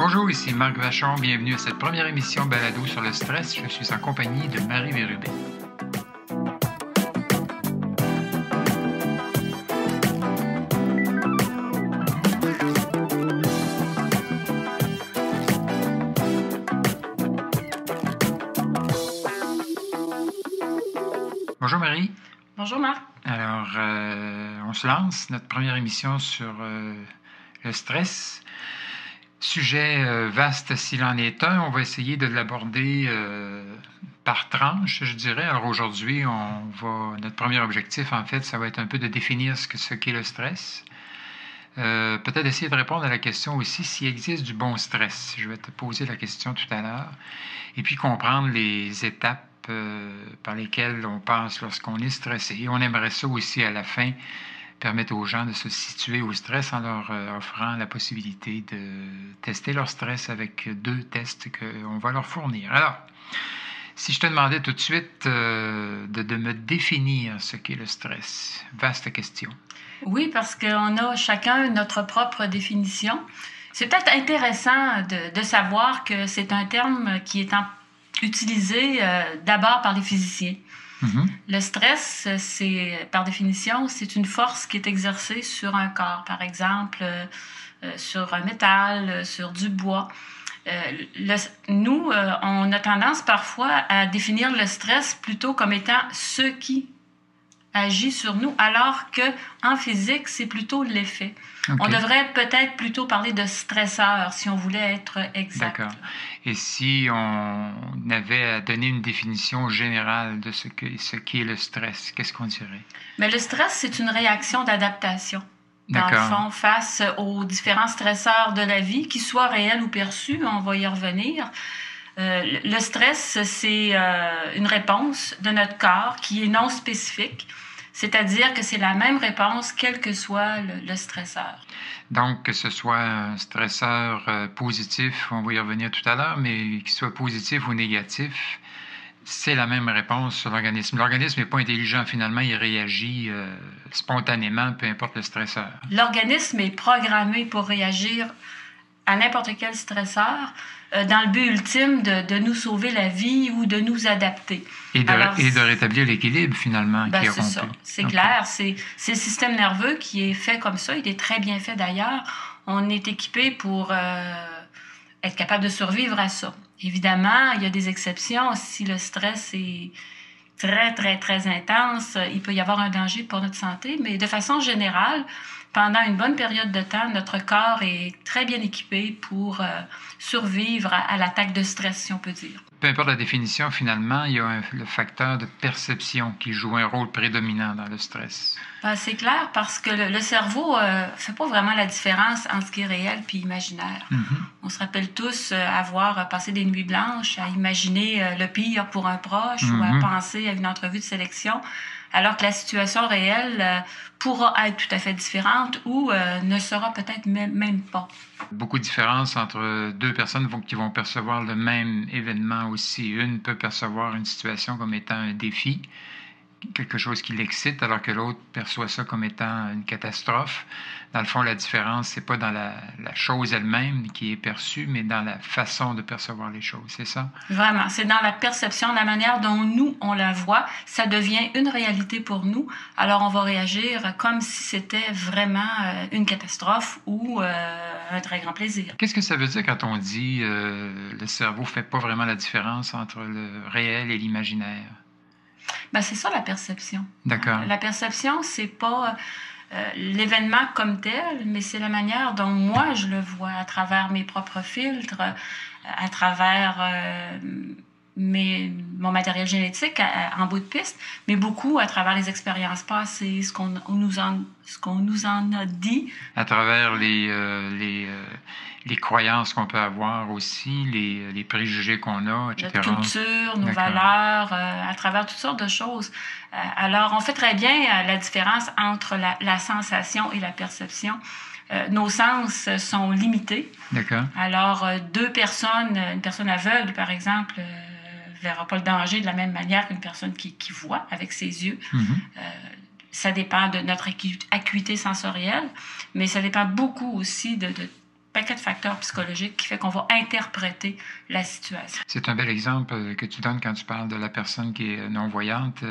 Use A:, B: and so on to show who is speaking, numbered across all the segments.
A: Bonjour, ici Marc Vachon. Bienvenue à cette première émission balado sur le stress. Je suis en compagnie de Marie Bérubé. Bonjour Marie.
B: Bonjour Marc.
A: Alors, on se lance, notre première émission sur le stress. Sujet vaste s'il en est un. On va essayer de l'aborder par tranche, je dirais. Alors aujourd'hui, notre premier objectif, en fait, ça va être un peu de définir ce qu'est le stress. Peut-être essayer de répondre à la question aussi s'il existe du bon stress. Je vais te poser la question tout à l'heure. Et puis comprendre les étapes par lesquelles on passe lorsqu'on est stressé. Et on aimerait ça aussi à la fin permettre aux gens de se situer au stress en leur offrant la possibilité de tester leur stress avec 2 tests qu'on va leur fournir. Alors, si je te demandais tout de suite de me définir ce qu'est le stress, vaste question.
B: Oui, parce qu'on a chacun notre propre définition. C'est peut-être intéressant de savoir que c'est un terme qui est utilisé d'abord par les physiciens. Mm-hmm. Le stress, par définition, c'est une force qui est exercée sur un corps, par exemple, sur un métal, sur du bois. Nous, on a tendance parfois à définir le stress plutôt comme étant ce qui agit sur nous, alors qu'en physique, c'est plutôt l'effet. Okay. On devrait peut-être plutôt parler de stresseur, si on voulait être exact.
A: D'accord. Et si on avait à donner une définition générale de ce qu'est le stress, qu'est-ce qu'on dirait?
B: Mais le stress, c'est une réaction d'adaptation. Dans le fond, face aux différents stresseurs de la vie, qu'ils soient réels ou perçus, on va y revenir. Le stress, c'est une réponse de notre corps qui est non spécifique, c'est-à-dire que c'est la même réponse quel que soit le stresseur.
A: Donc, que ce soit un stresseur positif, on va y revenir tout à l'heure, mais qu'il soit positif ou négatif, c'est la même réponse sur l'organisme. L'organisme n'est pas intelligent, finalement, il réagit spontanément, peu importe le stresseur.
B: L'organisme est programmé pour réagir à n'importe quel stresseur, dans le but ultime de nous sauver la vie ou de nous adapter.
A: Et de rétablir l'équilibre, finalement, qui est rompu.
B: C'est ça, c'est clair. C'est le système nerveux qui est fait comme ça. Il est très bien fait d'ailleurs. On est équipé pour être capable de survivre à ça. Évidemment, il y a des exceptions. Si le stress est très, très, très intense, il peut y avoir un danger pour notre santé. Mais de façon générale, pendant une bonne période de temps, notre corps est très bien équipé pour survivre à l'attaque de stress, si on peut dire.
A: Peu importe la définition, finalement, il y a le facteur de perception qui joue un rôle prédominant dans le stress.
B: C'est clair, parce que le cerveau ne fait pas vraiment la différence entre ce qui est réel et imaginaire. Mm-hmm. On se rappelle tous avoir passé des nuits blanches à imaginer le pire pour un proche ou à penser à une entrevue de sélection, alors que la situation réelle pourra être tout à fait différente ou ne sera peut-être même pas.
A: Beaucoup de différences entre 2 personnes qui vont percevoir le même événement aussi. Une peut percevoir une situation comme étant un défi, quelque chose qui l'excite, alors que l'autre perçoit ça comme étant une catastrophe. Dans le fond, la différence, c'est pas dans la chose elle-même qui est perçue, mais dans la façon de percevoir les choses, c'est ça?
B: Vraiment, c'est dans la perception, la manière dont nous, on la voit. Ça devient une réalité pour nous, alors on va réagir comme si c'était vraiment une catastrophe ou un très grand plaisir.
A: Qu'est-ce que ça veut dire quand on dit le cerveau fait pas vraiment la différence entre le réel et l'imaginaire?
B: C'est ça la perception.
A: D'accord.
B: La perception, c'est pas l'événement comme tel, mais c'est la manière dont moi je le vois à travers mes propres filtres, à travers mon matériel génétique en bout de piste, mais beaucoup à travers les expériences passées, ce qu'on nous en a dit.
A: À travers les croyances qu'on peut avoir aussi, les préjugés qu'on a, etc.
B: Notre culture, nos valeurs, à travers toutes sortes de choses. Alors, on fait très bien la différence entre la sensation et la perception. Nos sens sont limités.
A: D'accord.
B: Alors, une personne aveugle, par exemple, ne verra pas le danger de la même manière qu'une personne qui voit avec ses yeux. Mm-hmm. Ça dépend de notre acuité sensorielle, mais ça dépend beaucoup aussi de paquet de facteurs psychologiques qui fait qu'on va interpréter la situation.
A: C'est un bel exemple que tu donnes quand tu parles de la personne qui est non-voyante.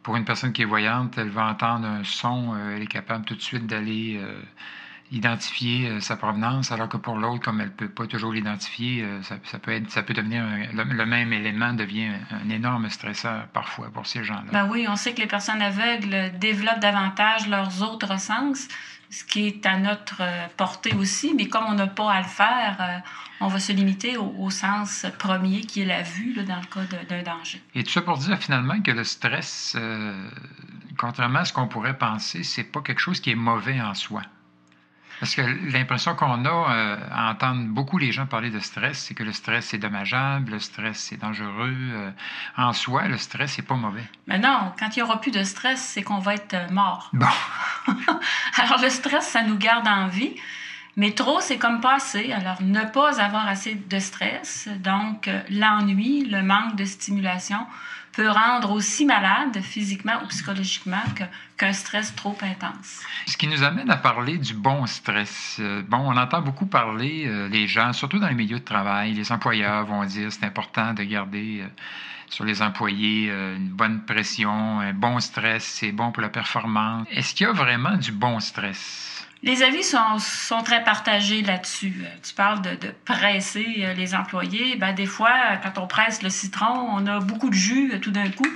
A: Pour une personne qui est voyante, elle va entendre un son, elle est capable tout de suite d'aller identifier sa provenance, alors que pour l'autre, comme elle ne peut pas toujours l'identifier, ça peut devenir le même élément devient un énorme stresseur parfois pour ces gens-là.
B: Ben oui, on sait que les personnes aveugles développent davantage leurs autres sens, ce qui est à notre portée aussi, mais comme on n'a pas à le faire, on va se limiter au sens premier qui est la vue là, dans le cas d'un danger.
A: Et tout ça pour dire finalement que le stress, contrairement à ce qu'on pourrait penser, c'est pas quelque chose qui est mauvais en soi. Parce que l'impression qu'on a à entendre beaucoup les gens parler de stress, c'est que le stress c'est dommageable, le stress c'est dangereux. En soi, le stress c'est pas mauvais.
B: Mais non, quand il n'y aura plus de stress, c'est qu'on va être mort.
A: Bon.
B: Alors le stress, ça nous garde en vie, mais trop, c'est comme pas assez. Alors ne pas avoir assez de stress, donc l'ennui, le manque de stimulation, peut rendre aussi malade physiquement ou psychologiquement qu'un stress trop intense.
A: Ce qui nous amène à parler du bon stress. On entend beaucoup parler, les gens, surtout dans les milieux de travail, les employeurs vont dire c'est important de garder sur les employés une bonne pression, un bon stress, c'est bon pour la performance. Est-ce qu'il y a vraiment du bon stress?
B: Les avis sont très partagés là-dessus. Tu parles de presser les employés. Ben, des fois, quand on presse le citron, on a beaucoup de jus tout d'un coup,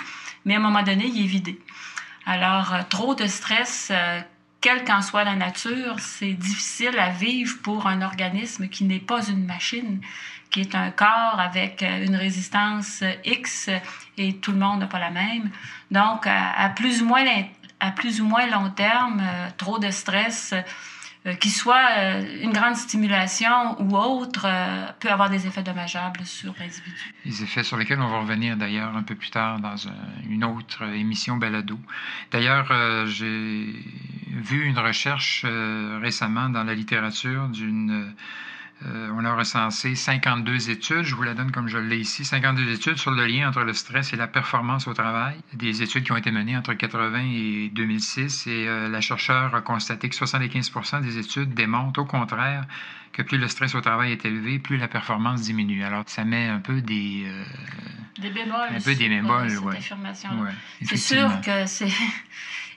B: mais à un moment donné, il est vidé. Alors, trop de stress, quelle qu'en soit la nature, c'est difficile à vivre pour un organisme qui n'est pas une machine, qui est un corps avec une résistance X et tout le monde n'a pas la même. Donc, à plus ou moins long terme, trop de stress, qu'il soit une grande stimulation ou autre, peut avoir des effets dommageables sur l'individu.
A: Les effets sur lesquels on va revenir d'ailleurs un peu plus tard dans une autre émission balado. D'ailleurs, j'ai vu une recherche récemment dans la littérature on a recensé 52 études, je vous la donne comme je l'ai ici, 52 études sur le lien entre le stress et la performance au travail. Des études qui ont été menées entre 1980 et 2006 et la chercheure a constaté que 75% des études démontrent au contraire que plus le stress au travail est élevé, plus la performance diminue. Alors ça met un peu des
B: bémols
A: sur cette
B: ouais. Affirmation-là.
A: Ouais,
B: c'est sûr que c'est...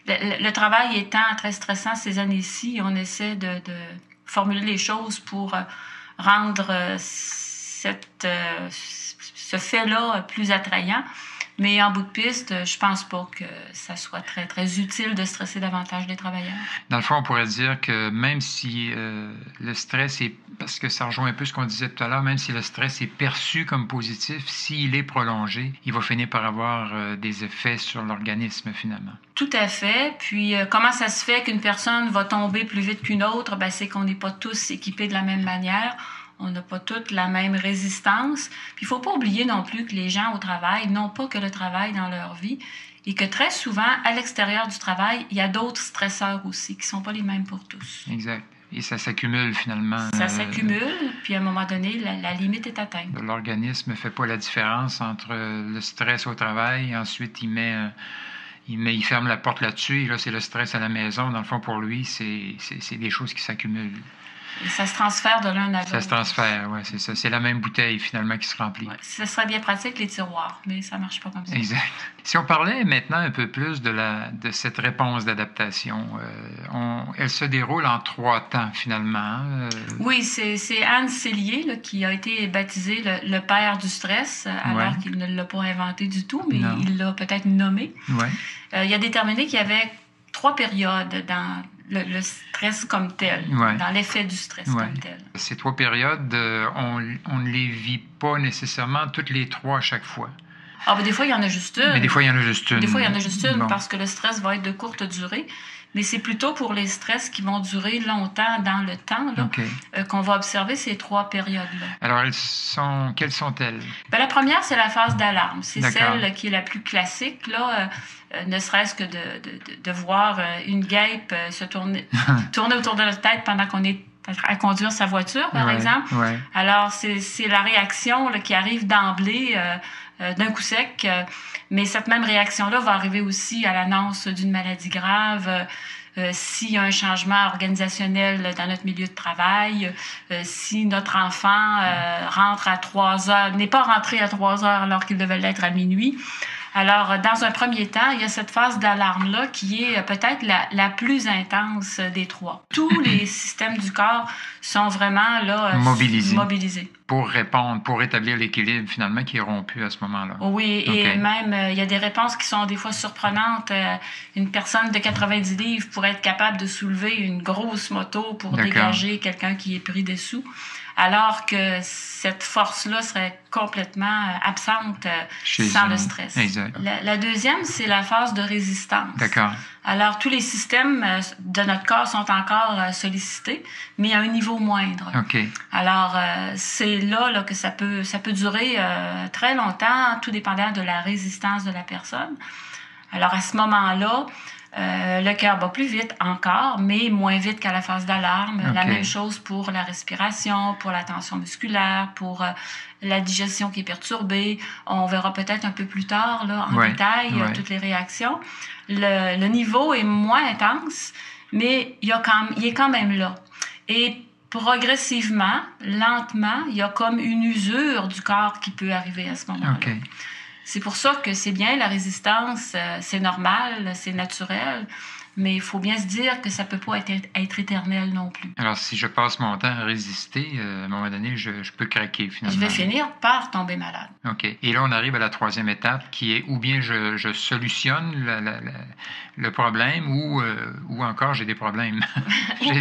B: le travail étant très stressant ces années-ci, on essaie de formuler les choses pour rendre ce fait-là plus attrayant. Mais en bout de piste, je pense pas que ça soit très, très utile de stresser davantage les travailleurs.
A: Dans le fond, on pourrait dire que même si le stress est, parce que ça rejoint un peu ce qu'on disait tout à l'heure, même si le stress est perçu comme positif, s'il est prolongé, il va finir par avoir des effets sur l'organisme finalement.
B: Tout à fait. Puis, comment ça se fait qu'une personne va tomber plus vite qu'une autre? Ben, c'est qu'on n'est pas tous équipés de la même manière. On n'a pas toutes la même résistance. Puis il ne faut pas oublier non plus que les gens au travail n'ont pas que le travail dans leur vie et que très souvent, à l'extérieur du travail, il y a d'autres stresseurs aussi qui ne sont pas les mêmes pour tous.
A: Exact. Et ça s'accumule finalement.
B: Ça s'accumule, puis à un moment donné, la limite est atteinte.
A: L'organisme ne fait pas la différence entre le stress au travail, ensuite il ferme la porte là-dessus, et là c'est le stress à la maison. Dans le fond, pour lui, c'est des choses qui s'accumulent.
B: Et ça se transfère de l'un à l'autre.
A: Ça se transfère, oui, c'est ça. C'est la même bouteille, finalement, qui se remplit.
B: Ouais, ce serait bien pratique, les tiroirs, mais ça ne marche pas comme ça.
A: Exact. Si on parlait maintenant un peu plus de cette réponse d'adaptation, elle se déroule en 3 temps, finalement.
B: Oui, c'est Anne Cellier là, qui a été baptisé le père du stress, alors qu'il ne l'a pas inventé du tout, mais il l'a peut-être nommé.
A: Ouais.
B: Il a déterminé qu'il y avait 3 périodes dans le stress comme tel, dans l'effet du stress comme tel.
A: Ces 3 périodes, on ne les vit pas nécessairement toutes les 3 à chaque fois.
B: Ah, ben, des fois, il y en a juste une.
A: Mais des fois, il y en a juste une.
B: Des fois, il y en a juste une parce que le stress va être de courte durée. Mais c'est plutôt pour les stress qui vont durer longtemps dans le temps qu'on va observer ces 3 périodes-là.
A: Alors, quelles sont-elles? Ben,
B: la première, c'est la phase d'alarme. C'est celle qui est la plus classique, là. Ne serait-ce que de voir une guêpe se tourner autour de notre tête pendant qu'on est à conduire sa voiture, par exemple. Ouais. Alors, c'est la réaction là, qui arrive d'emblée, d'un coup sec. Mais cette même réaction-là va arriver aussi à l'annonce d'une maladie grave, s'il y a un changement organisationnel dans notre milieu de travail, si notre enfant rentre à 3 heures, n'est pas rentré à 3 heures alors qu'il devait l'être à minuit. Alors, dans un premier temps, il y a cette phase d'alarme-là qui est peut-être la plus intense des trois. Tous les systèmes du corps sont vraiment là, mobilisés.
A: Pour répondre, pour rétablir l'équilibre finalement qui est rompu à ce moment-là.
B: Oui, et même, il y a des réponses qui sont des fois surprenantes. Une personne de 90 livres pourrait être capable de soulever une grosse moto pour dégager quelqu'un qui est pris dessous, alors que cette force-là serait complètement absente sans le stress.
A: Exact.
B: La deuxième, c'est la phase de résistance.
A: D'accord.
B: Alors, tous les systèmes de notre corps sont encore sollicités, mais à un niveau moindre.
A: OK.
B: Alors, c'est là que ça peut durer très longtemps, tout dépendant de la résistance de la personne. Alors, à ce moment-là, le cœur bat plus vite encore, mais moins vite qu'à la phase d'alarme. La même chose pour la respiration, pour la tension musculaire, pour la digestion qui est perturbée. On verra peut-être un peu plus tard là, en détail toutes les réactions. Le niveau est moins intense, mais il est quand même là. Et progressivement, lentement, il y a comme une usure du corps qui peut arriver à ce moment-là.
A: Okay.
B: C'est pour ça que c'est bien, la résistance, c'est normal, c'est naturel, mais il faut bien se dire que ça ne peut pas être éternel non plus.
A: Alors, si je passe mon temps à résister, à un moment donné, je peux craquer finalement.
B: Je vais finir par tomber malade.
A: OK. Et là, on arrive à la troisième étape qui est ou bien je solutionne le problème ou encore j'ai des problèmes.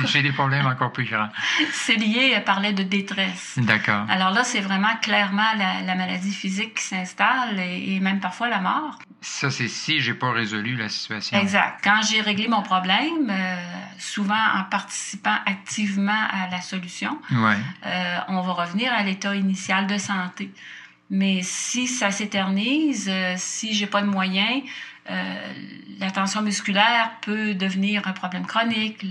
A: j'ai des problèmes encore plus grands.
B: C'est lié à parler de détresse.
A: D'accord.
B: Alors là, c'est vraiment clairement la maladie physique qui s'installe et même parfois la mort.
A: Ça, c'est si j'ai pas résolu la situation.
B: Exact. Quand j'ai réglé mon problème, souvent en participant activement à la solution, on va revenir à l'état initial de santé. Mais si ça s'éternise, si j'ai pas de moyens, la tension musculaire peut devenir un problème chronique.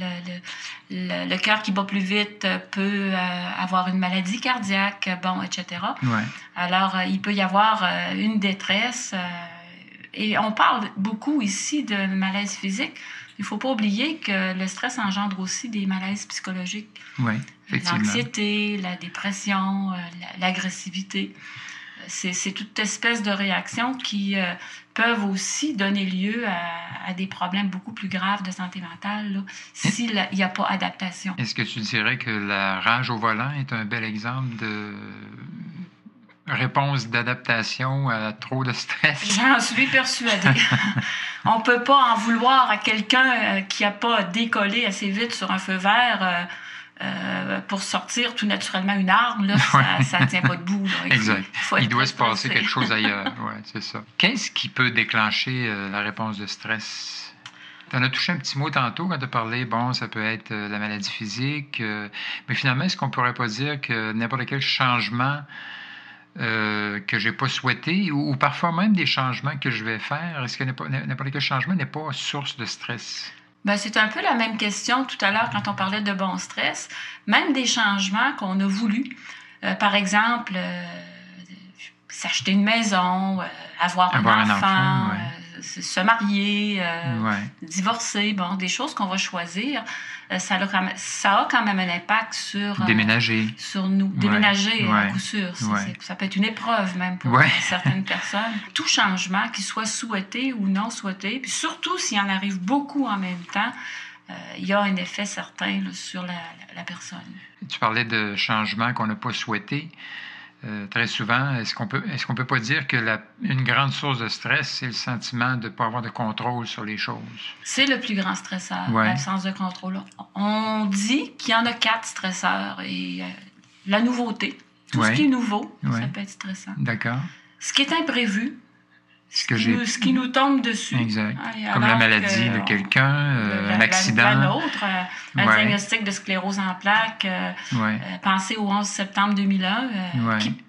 B: Le cœur qui bat plus vite peut avoir une maladie cardiaque, etc. Alors, il peut y avoir une détresse. Et on parle beaucoup ici de malaise physique. Il ne faut pas oublier que le stress engendre aussi des malaises psychologiques.
A: Oui, effectivement.
B: L'anxiété, la dépression, l'agressivité. C'est toute espèce de réactions qui peuvent aussi donner lieu à des problèmes beaucoup plus graves de santé mentale là, s'il n'y a pas adaptation.
A: Est-ce que tu dirais que la rage au volant est un bel exemple de réponse d'adaptation à trop de stress?
B: J'en suis persuadée. On ne peut pas en vouloir à quelqu'un qui n'a pas décollé assez vite sur un feu vert pour sortir tout naturellement une arme. Là, ça ne tient pas debout. Là.
A: Exact. Il doit se passer quelque chose ailleurs. Ouais, c'est ça. Qu'est-ce qui peut déclencher la réponse de stress? Tu en as touché un petit mot tantôt quand tu as parlé, ça peut être la maladie physique, mais finalement, est-ce qu'on ne pourrait pas dire que n'importe quel changement que je n'ai pas souhaité, ou parfois même des changements que je vais faire, est-ce que n'importe quel changement n'est pas source de stress?
B: C'est un peu la même question tout à l'heure quand on parlait de bon stress. Même des changements qu'on a voulu, par exemple, s'acheter une maison, avoir un enfant, se marier, divorcer, des choses qu'on va choisir. Ça a quand même un impact sur...
A: Déménager.
B: Sur nous. Déménager, à coup sûr. Ça peut être une épreuve même pour certaines personnes. Tout changement, qu'il soit souhaité ou non souhaité, puis surtout s'il en arrive beaucoup en même temps, il y a un effet certain là, sur la personne.
A: Tu parlais de changements qu'on n'a pas souhaités. Très souvent, est-ce qu'on peut pas dire que une grande source de stress, c'est le sentiment de ne pas avoir de contrôle sur les choses? C'est
B: le plus grand stresseur, l'absence de contrôle. On dit qu'il y en a 4 stresseurs. Et la nouveauté, tout ce qui est nouveau, ça peut être stressant.
A: D'accord.
B: Ce qui est imprévu, ce qui nous tombe dessus.
A: Exact. Comme la maladie de quelqu'un, un accident.
B: La nôtre, un diagnostic de sclérose en plaques. Pensez au 11 septembre 2001.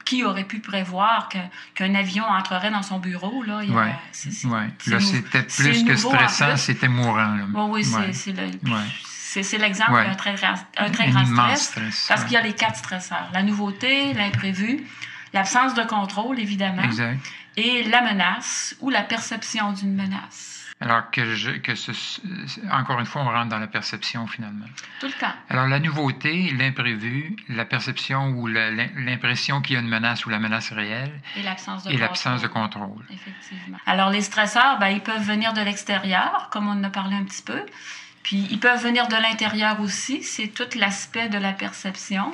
B: Qui aurait pu prévoir qu'un avion entrerait dans son bureau? Là,
A: là c'était plus que stressant, c'était mourant.
B: C'est l'exemple d'un très grand stress. Parce qu'il y a les 4 stresseurs. La nouveauté, l'imprévu, l'absence de contrôle, évidemment.
A: Exact.
B: Et la menace ou la perception d'une menace.
A: Alors encore une fois, on rentre dans la perception finalement.
B: Tout le temps.
A: Alors la nouveauté, l'imprévu, la perception ou l'impression qu'il y a une menace ou la menace réelle.
B: Et l'absence de
A: contrôle.
B: Effectivement. Alors les stresseurs, ils peuvent venir de l'extérieur, comme on en a parlé un petit peu. Puis ils peuvent venir de l'intérieur aussi. C'est tout l'aspect de la perception.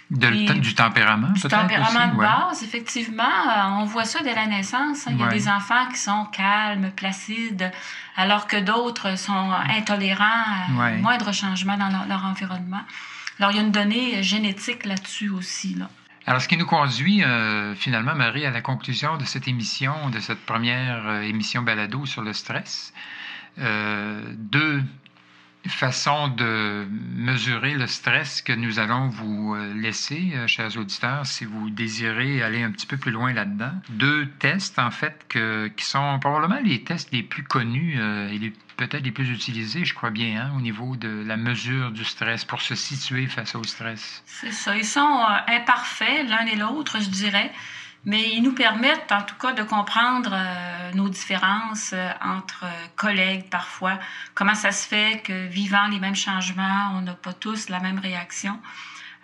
A: Du tempérament,
B: peut-être. Du tempérament
A: aussi,
B: de base, effectivement. On voit ça dès la naissance. Il y a des enfants qui sont calmes, placides, alors que d'autres sont intolérants à moindre changement dans leur environnement. Alors, il y a une donnée génétique là-dessus aussi, là.
A: Alors, ce qui nous conduit, finalement, Marie, à la conclusion de cette émission, de cette première émission balado sur le stress. Deux façon de mesurer le stress que nous allons vous laisser, chers auditeurs, si vous désirez aller un petit peu plus loin là-dedans. 2 tests, en fait, qui sont probablement les tests les plus connus et peut-être les plus utilisés, je crois bien, au niveau de la mesure du stress, pour se situer face au stress.
B: C'est ça. Ils sont imparfaits, l'un et l'autre, je dirais. Mais ils nous permettent, en tout cas, de comprendre nos différences entre collègues parfois. Comment ça se fait que, vivant les mêmes changements, on n'a pas tous la même réaction.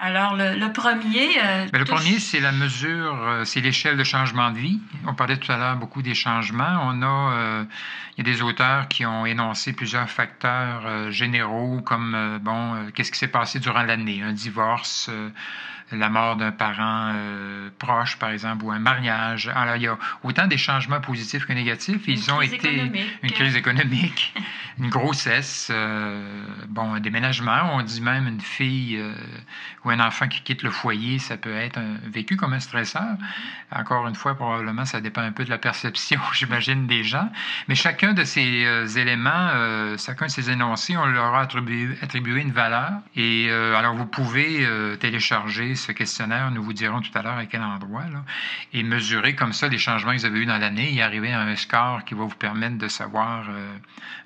B: Alors, le premier...
A: Le premier, c'est la mesure, c'est l'échelle de changement de vie. On parlait tout à l'heure beaucoup des changements. Il y a des auteurs qui ont énoncé plusieurs facteurs généraux, comme, qu'est-ce qui s'est passé durant l'année? Un divorce... la mort d'un parent proche, par exemple, ou un mariage. Alors, il y a autant des changements positifs que négatifs. Une crise économique, une grossesse, un déménagement. On dit même une fille ou un enfant qui quitte le foyer, ça peut être vécu comme un stresseur. Encore une fois, probablement, ça dépend un peu de la perception, j'imagine, des gens. Mais chacun de ces éléments, chacun de ces énoncés, on leur a attribué une valeur. Et alors, vous pouvez télécharger ce questionnaire, nous vous dirons tout à l'heure à quel endroit, là, et mesurer comme ça les changements que vous avez eus dans l'année et arriver à un score qui va vous permettre de savoir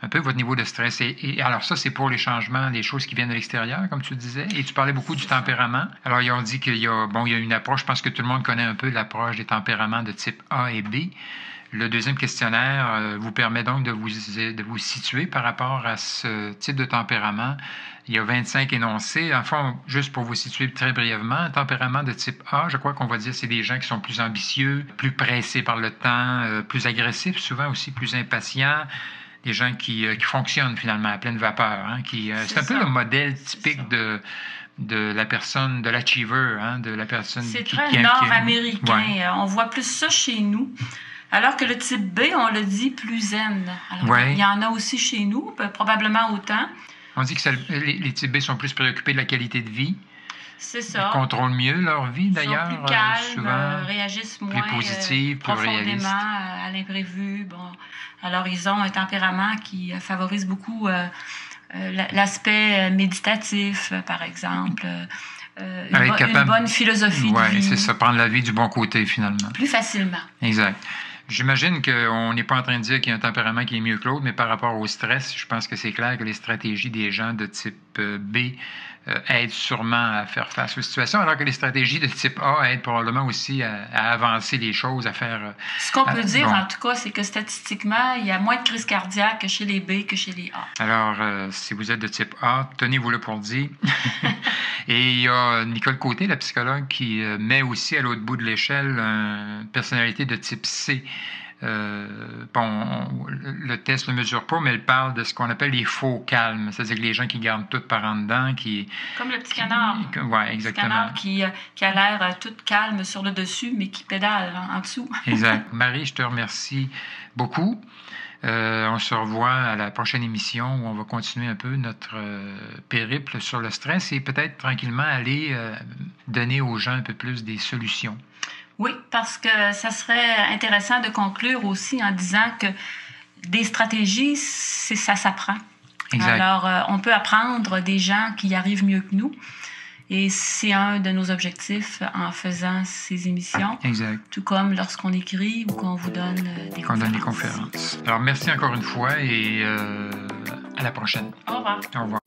A: un peu votre niveau de stress. Et alors ça, c'est pour les changements, les choses qui viennent de l'extérieur, comme tu disais, et tu parlais beaucoup du tempérament. Alors, ils ont dit qu'il y a une approche, je pense que tout le monde connaît un peu l'approche des tempéraments de type A et B. Le deuxième questionnaire vous permet donc de vous situer par rapport à ce type de tempérament. Il y a 25 énoncés. En fond, juste pour vous situer très brièvement, un tempérament de type A, je crois qu'on va dire c'est des gens qui sont plus ambitieux, plus pressés par le temps, plus agressifs, souvent aussi plus impatients. Des gens qui fonctionnent finalement à pleine vapeur. C'est un peu le modèle typique de la personne, de l'achiever, de la personne
B: qui... C'est très nord-américain. Ouais. On voit plus ça chez nous. Alors que le type B, on le dit plus zen. Alors, il y en a aussi chez nous, probablement autant.
A: On dit que les types B sont plus préoccupés de la qualité de vie.
B: C'est ça.
A: Ils contrôlent mieux leur vie, d'ailleurs.
B: Ils sont plus calmes,
A: souvent,
B: réagissent moins
A: plus positifs, plus réalistes.
B: à l'imprévu. Bon. Alors, ils ont un tempérament qui favorise beaucoup l'aspect méditatif, par exemple. Une bonne philosophie de vie.
A: Oui, c'est ça, prendre la vie du bon côté, finalement.
B: Plus facilement.
A: Exact. J'imagine qu'on n'est pas en train de dire qu'il y a un tempérament qui est mieux que l'autre, mais par rapport au stress, je pense que c'est clair que les stratégies des gens de type B aident sûrement à faire face aux situations, alors que les stratégies de type A aident probablement aussi à avancer les choses, à faire...
B: Ce qu'on peut dire, en tout cas, c'est que statistiquement, il y a moins de crises cardiaques chez les B que chez les A.
A: Alors, si vous êtes de type A, tenez-vous-le pour dit. Et il y a Nicole Côté, la psychologue, qui met aussi à l'autre bout de l'échelle une personnalité de type C. Le test ne le mesure pas, mais elle parle de ce qu'on appelle les faux calmes, c'est-à-dire que les gens qui gardent tout par en dedans,
B: comme le petit canard.
A: Oui, exactement.
B: Le petit canard qui a l'air tout calme sur le dessus, mais qui pédale en dessous.
A: Exact. Marie, je te remercie beaucoup. On se revoit à la prochaine émission où on va continuer un peu notre périple sur le stress et peut-être tranquillement aller donner aux gens un peu plus des solutions.
B: Oui, parce que ça serait intéressant de conclure aussi en disant que des stratégies, ça s'apprend.
A: Exact.
B: Alors, on peut apprendre des gens qui y arrivent mieux que nous. Et c'est un de nos objectifs en faisant ces émissions.
A: Exact.
B: Tout comme lorsqu'on écrit ou qu'on vous donne des conférences.
A: Donne des conférences. Alors, merci encore une fois et à la prochaine.
B: Au revoir.
A: Au revoir.